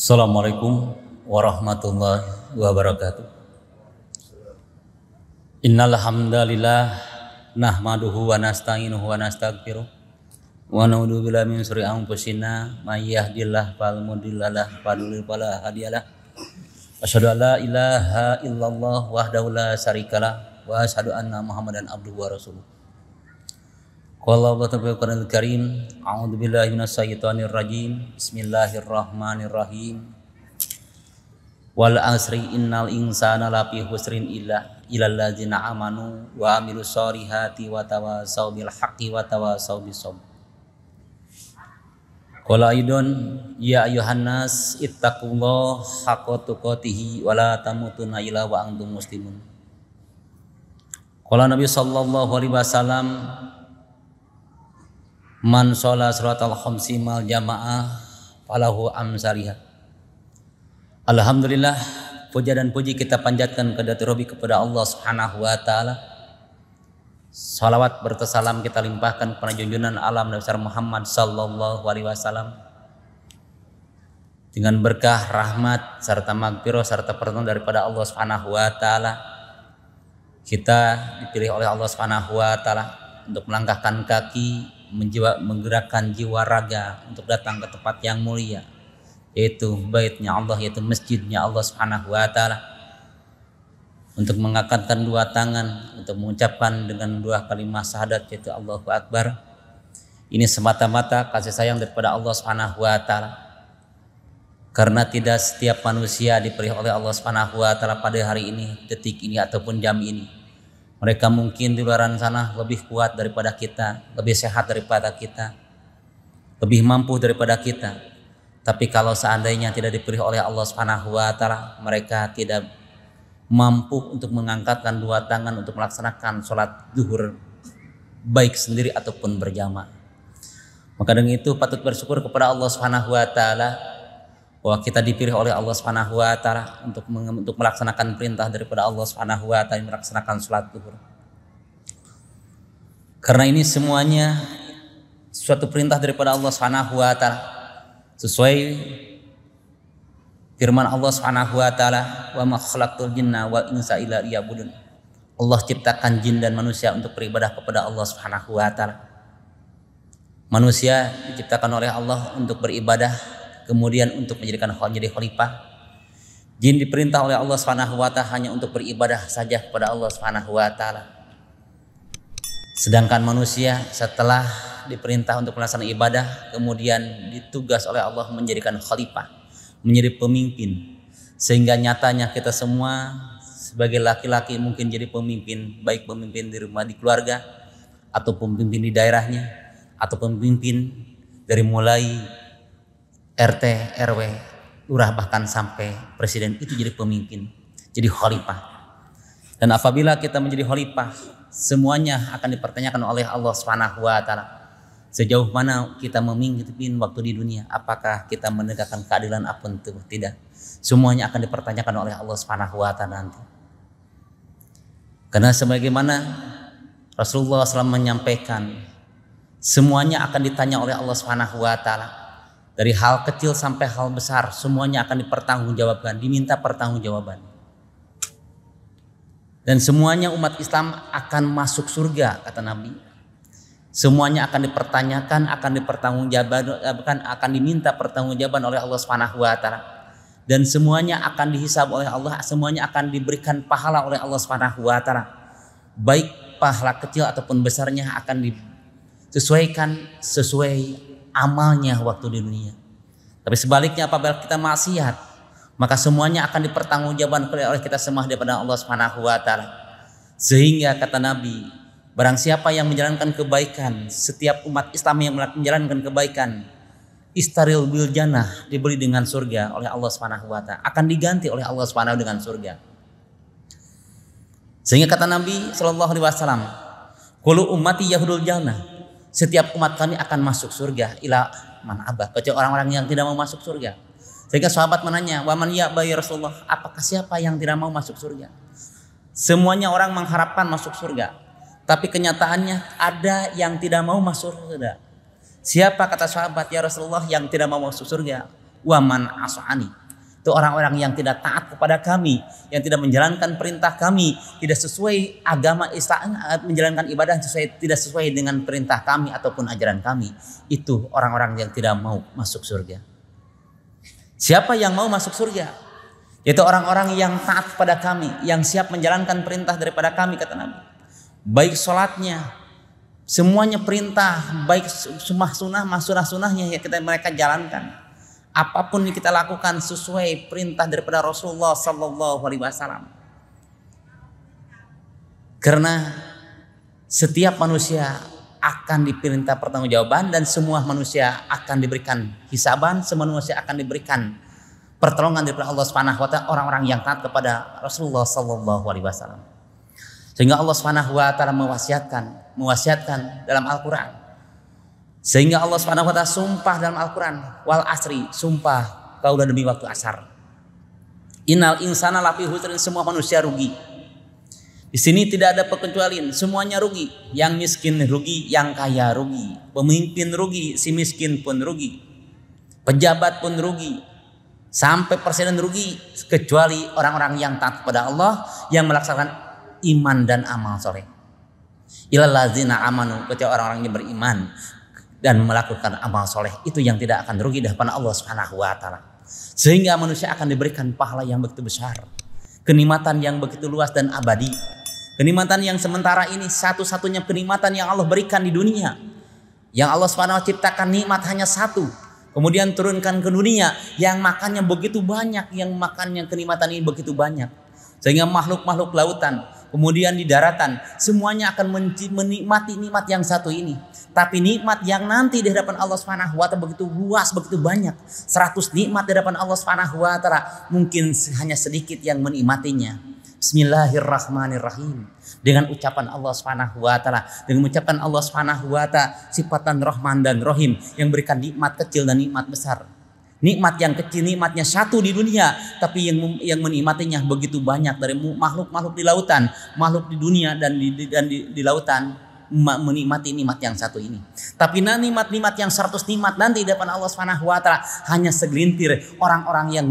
Assalamualaikum warahmatullahi wabarakatuh. Innal hamdalillah nahmaduhu wa nasta'inuhu wa nastaghfiruh wa na'udzu billahi min syururi anfusina may yahdihillahu fala mudhillalah wa may yudhlil fala hadiyalah. Asyhadu an la ilaha illallah wahdahu la syarikalah wa asyhadu anna Muhammadan abduhu wa rasuluh. Qala Allah Ta'ala Karim, a'udzu billahi minasyaitonir rajim. Bismillahirrahmanirrahim. Wal asri innal insana lafi husrin illal ladzina amanu wa amilus solihati wa tawasaw bil haqqi wa tawasaw bis sabr. Qala aidon ya ayyuhan nas ittaqullaha haqqa tuqatih wa la tamutunna illa wa antum muslimun. Qala Nabi sallallahu alaihi wasallam, man sholat salatal khamsi mal jamaah falahu amsaliha. Alhamdulillah, puja dan puji kita panjatkan kepada Allah Subhanahu wa taala. Salawat bertasalam kita limpahkan kepada junjungan alam Nabi Muhammad sallallahu alaihi wasallam. Dengan berkah, rahmat serta magfirah serta pertolongan daripada Allah Subhanahu wa taala, kita dipilih oleh Allah Subhanahu wa taala untuk melangkahkan kaki, menggerakkan jiwa raga untuk datang ke tempat yang mulia, yaitu baitnya Allah, yaitu masjidnya Allah Subhanahu wa taala, untuk mengangkatkan dua tangan untuk mengucapkan dengan dua kalimat syahadat, yaitu Allahu Akbar. Ini semata-mata kasih sayang daripada Allah Subhanahu wa taala, karena tidak setiap manusia diberi oleh Allah Subhanahu wa taala pada hari ini, detik ini ataupun jam ini. Mereka mungkin di luar sana lebih kuat daripada kita, lebih sehat daripada kita, lebih mampu daripada kita. Tapi kalau seandainya tidak diberi oleh Allah Subhanahu wa taala, mereka tidak mampu untuk mengangkatkan dua tangan untuk melaksanakan sholat zuhur baik sendiri ataupun berjamaah. Maka dengan itu patut bersyukur kepada Allah Subhanahu wa taala bahwa kita dipilih oleh Allah Subhanahu wa taala untuk melaksanakan perintah daripada Allah Subhanahu wa taala, melaksanakan salat zuhur. Karena ini semuanya suatu perintah daripada Allah Subhanahu wa taala, sesuai firman Allah Subhanahu wa taala, wa ma khalaqtul jinna wal insa illa liya'budun. Allah ciptakan jin dan manusia untuk beribadah kepada Allah Subhanahu wa taala. Manusia diciptakan oleh Allah untuk beribadah, kemudian untuk menjadi khalifah. Jin diperintah oleh Allah Subhanahu wa taala hanya untuk beribadah saja kepada Allah Subhanahu wa taala. Sedangkan manusia setelah diperintah untuk melaksanakan ibadah, kemudian ditugas oleh Allah menjadikan khalifah, menjadi pemimpin. Sehingga nyatanya kita semua sebagai laki-laki mungkin jadi pemimpin, baik pemimpin di rumah, di keluarga, atau pemimpin di daerahnya, atau pemimpin dari mulai RT, RW, lurah, bahkan sampai presiden, itu jadi pemimpin, jadi khalifah. Dan apabila kita menjadi khalifah, semuanya akan dipertanyakan oleh Allah Subhanahu wa taala. Sejauh mana kita memimpin waktu di dunia, apakah kita menegakkan keadilan apa tidak? Semuanya akan dipertanyakan oleh Allah Subhanahu wa taala nanti. Karena sebagaimana Rasulullah SAW menyampaikan, semuanya akan ditanya oleh Allah Subhanahu wa taala. Dari hal kecil sampai hal besar, semuanya akan dipertanggungjawabkan, diminta pertanggungjawaban. Dan semuanya umat Islam akan masuk surga, kata Nabi. Semuanya akan dipertanyakan, akan dipertanggungjawabkan, akan diminta pertanggungjawaban oleh Allah Subhanahu wa taala. Dan semuanya akan dihisab oleh Allah, semuanya akan diberikan pahala oleh Allah Subhanahu wa taala. Baik pahala kecil ataupun besarnya akan disesuaikan sesuai amalnya waktu di dunia. Tapi sebaliknya apabila kita maksiat, maka semuanya akan dipertanggungjawabkan oleh kita semua daripada Allah Subhanahu wa taala. Sehingga kata Nabi, barang siapa yang menjalankan kebaikan, setiap umat Islam yang menjalankan kebaikan, istaril bil jannah, diberi dengan surga oleh Allah Subhanahu wa taala, akan diganti oleh Allah Subhanahu dengan surga. Sehingga kata Nabi sallallahu alaihi wasallam, kullu ummati yahudul jannah, setiap umat kami akan masuk surga, ila man abah, kecuali orang-orang yang tidak mau masuk surga. Sehingga sahabat menanya, wa man ya'ba ya Rasulullah, apakah siapa yang tidak mau masuk surga? Semuanya orang mengharapkan masuk surga, tapi kenyataannya ada yang tidak mau masuk surga. Siapa, kata sahabat, ya Rasulullah, yang tidak mau masuk surga? wa man asani. Itu orang-orang yang tidak taat kepada kami, yang tidak menjalankan perintah kami, tidak sesuai agama Islam, menjalankan ibadah tidak sesuai dengan perintah kami ataupun ajaran kami. Itu orang-orang yang tidak mau masuk surga. Siapa yang mau masuk surga? Yaitu orang-orang yang taat kepada kami, yang siap menjalankan perintah daripada kami, kata Nabi. Baik sholatnya, semuanya perintah, baik sunnahnya ya mereka jalankan. Apapun yang kita lakukan sesuai perintah daripada Rasulullah Sallallahu Alaihi Wasallam. Karena setiap manusia akan diperintah pertanggungjawaban dan semua manusia akan diberikan hisaban, semua manusia akan diberikan pertolongan daripada Allah Subhanahu Wa Taala orang-orang yang taat kepada Rasulullah Sallallahu Alaihi Wasallam. Sehingga Allah Subhanahu Wa Taala mewasiatkan dalam Al-Quran. Sehingga Allah Subhanahu wa taala sumpah dalam Al-Qur'an, wal asri, sumpah kaulah demi waktu asar. Innal insana lafi khusrin, semua manusia rugi. Di sini tidak ada perkecualian, semuanya rugi. Yang miskin rugi, yang kaya rugi. Pemimpin rugi, si miskin pun rugi. Pejabat pun rugi. Sampai presiden rugi, kecuali orang-orang yang taat kepada Allah, yang melaksanakan iman dan amal soleh. Ilal ladzina amanu, kecuali orang-orang yang beriman dan melakukan amal soleh, itu yang tidak akan rugi di hadapan Allah Subhanahu wa taala. Sehingga manusia akan diberikan pahala yang begitu besar, kenikmatan yang begitu luas dan abadi. Kenikmatan yang sementara ini satu-satunya kenikmatan yang Allah berikan di dunia. Yang Allah Subhanahu wa taala ciptakan nikmat hanya satu, kemudian turunkan ke dunia yang makannya begitu banyak, yang makannya kenikmatan ini begitu banyak. Sehingga makhluk-makhluk lautan, kemudian di daratan, semuanya akan menikmati nikmat yang satu ini. Tapi nikmat yang nanti di hadapan Allah Subhanahu wa taala begitu luas, begitu banyak. 100 nikmat di hadapan Allah Subhanahu wa taala, mungkin hanya sedikit yang menikmatinya. Bismillahirrahmanirrahim. Dengan ucapan Allah Subhanahu wa taala, dengan ucapan Allah Subhanahu wa taala sifatan Rahman dan Rahim, yang berikan nikmat kecil dan nikmat besar. Nikmat yang kecil, nikmatnya satu di dunia, tapi yang menikmatinya begitu banyak dari makhluk-makhluk di lautan, makhluk di dunia dan di lautan menikmati nikmat yang satu ini. Tapi nikmat-nikmat yang 100 nikmat nanti di depan Allah Subhanahu wa taala hanya segelintir orang-orang yang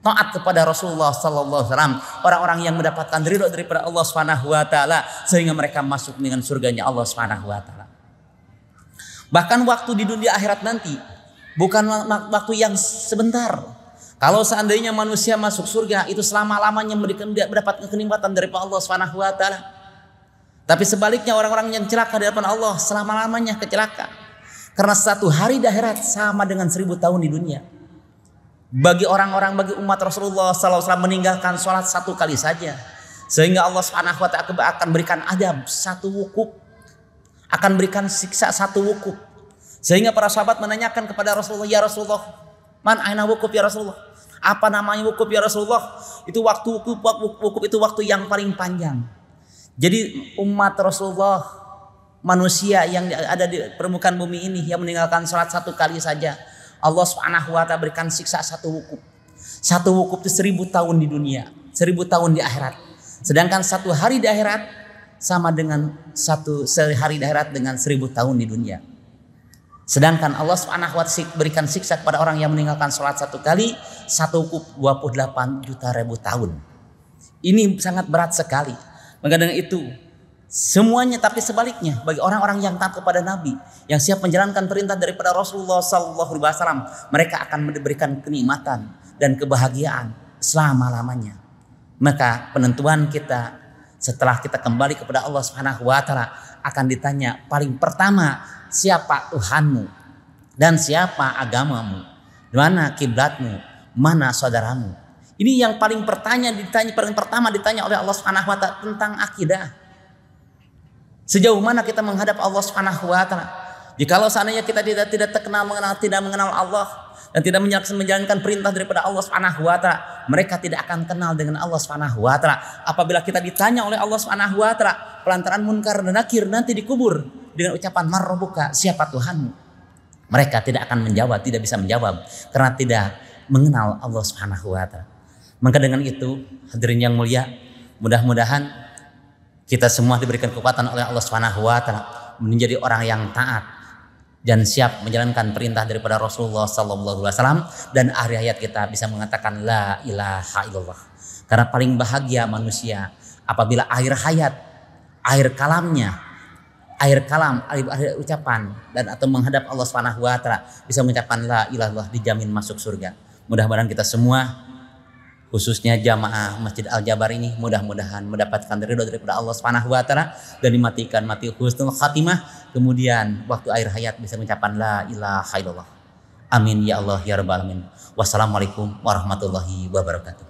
taat kepada Rasulullah sallallahu alaihi wasallam, orang-orang yang mendapatkan ridho daripada Allah Subhanahu wa taala sehingga mereka masuk dengan surganya Allah Subhanahu wa taala. Bahkan waktu di dunia akhirat nanti bukan waktu yang sebentar. Kalau seandainya manusia masuk surga itu selama-lamanya mendapatkan kenikmatan dari Allah Subhanahu wa taala. Tapi sebaliknya orang-orang yang celaka di hadapan Allah selama-lamanya kecelaka. Karena satu hari di akhirat sama dengan 1000 tahun di dunia. Bagi orang-orang, bagi umat Rasulullah SAW meninggalkan sholat 1 kali saja, sehingga Allah Subhanahu wa taala akan berikan adab 1 wukuf, akan berikan siksa 1 wukuf. Sehingga para sahabat menanyakan kepada Rasulullah, ya Rasulullah, man aina wukuf ya Rasulullah? Apa namanya wukuf ya Rasulullah? Itu waktu wukuf itu waktu yang paling panjang. Jadi umat Rasulullah, manusia yang ada di permukaan bumi ini yang meninggalkan sholat 1 kali saja, Allah Subhanahu wa taala berikan siksa 1 wukuf. 1 wukuf itu 1000 tahun di dunia, 1000 tahun di akhirat. Sedangkan 1 hari di akhirat sama dengan sehari di akhirat dengan 1000 tahun di dunia. Sedangkan Allah Subhanahu wa taala berikan siksa kepada orang yang meninggalkan sholat 1 kali, 1 wukuf 28 juta ribu tahun. Ini sangat berat sekali. Maka dengan itu semuanya, tapi sebaliknya bagi orang-orang yang taat kepada Nabi, yang siap menjalankan perintah daripada Rasulullah Sallallahu Alaihi Wasallam, mereka akan diberikan kenikmatan dan kebahagiaan selama-lamanya. Maka penentuan kita setelah kita kembali kepada Allah Subhanahu Wa Taala akan ditanya paling pertama, siapa Tuhanmu dan siapa agamamu, mana kiblatmu, mana saudaramu. Ini yang paling pertama ditanya oleh Allah Subhanahu wa taala tentang akidah. Sejauh mana kita menghadap Allah Subhanahu wa taala? Jikalau seandainya kita tidak mengenal Allah dan tidak menjalankan perintah daripada Allah Subhanahu wa taala, mereka tidak akan kenal dengan Allah Subhanahu wa taala. Apabila kita ditanya oleh Allah Subhanahu wa taala pelantaran munkar dan nakir nanti dikubur dengan ucapan marrobuka, siapa Tuhanmu? Mereka tidak akan menjawab, tidak bisa menjawab karena tidak mengenal Allah Subhanahu wa taala. Maka dengan itu, hadirin yang mulia, mudah-mudahan kita semua diberikan kekuatan oleh Allah Subhanahu wa taala menjadi orang yang taat dan siap menjalankan perintah daripada Rasulullah sallallahu alaihi wasallam, dan akhir hayat kita bisa mengatakan la ilaha illallah. Karena paling bahagia manusia apabila akhir hayat, akhir kalamnya, akhir kalam, akhir ucapan dan atau menghadap Allah Subhanahu wa taala bisa mengucapkan la ilaha illallah, dijamin masuk surga. Mudah-mudahan kita semua, khususnya jamaah Masjid Al-Jabar ini, mudah-mudahan mendapatkan ridho daripada Allah Subhanahu wa taala dan dimatikan mati husnul khatimah, kemudian waktu akhir hayat bisa mengucapkan la ilaha illallah. Amin ya Allah ya rabbal alamin. Wassalamualaikum warahmatullahi wabarakatuh.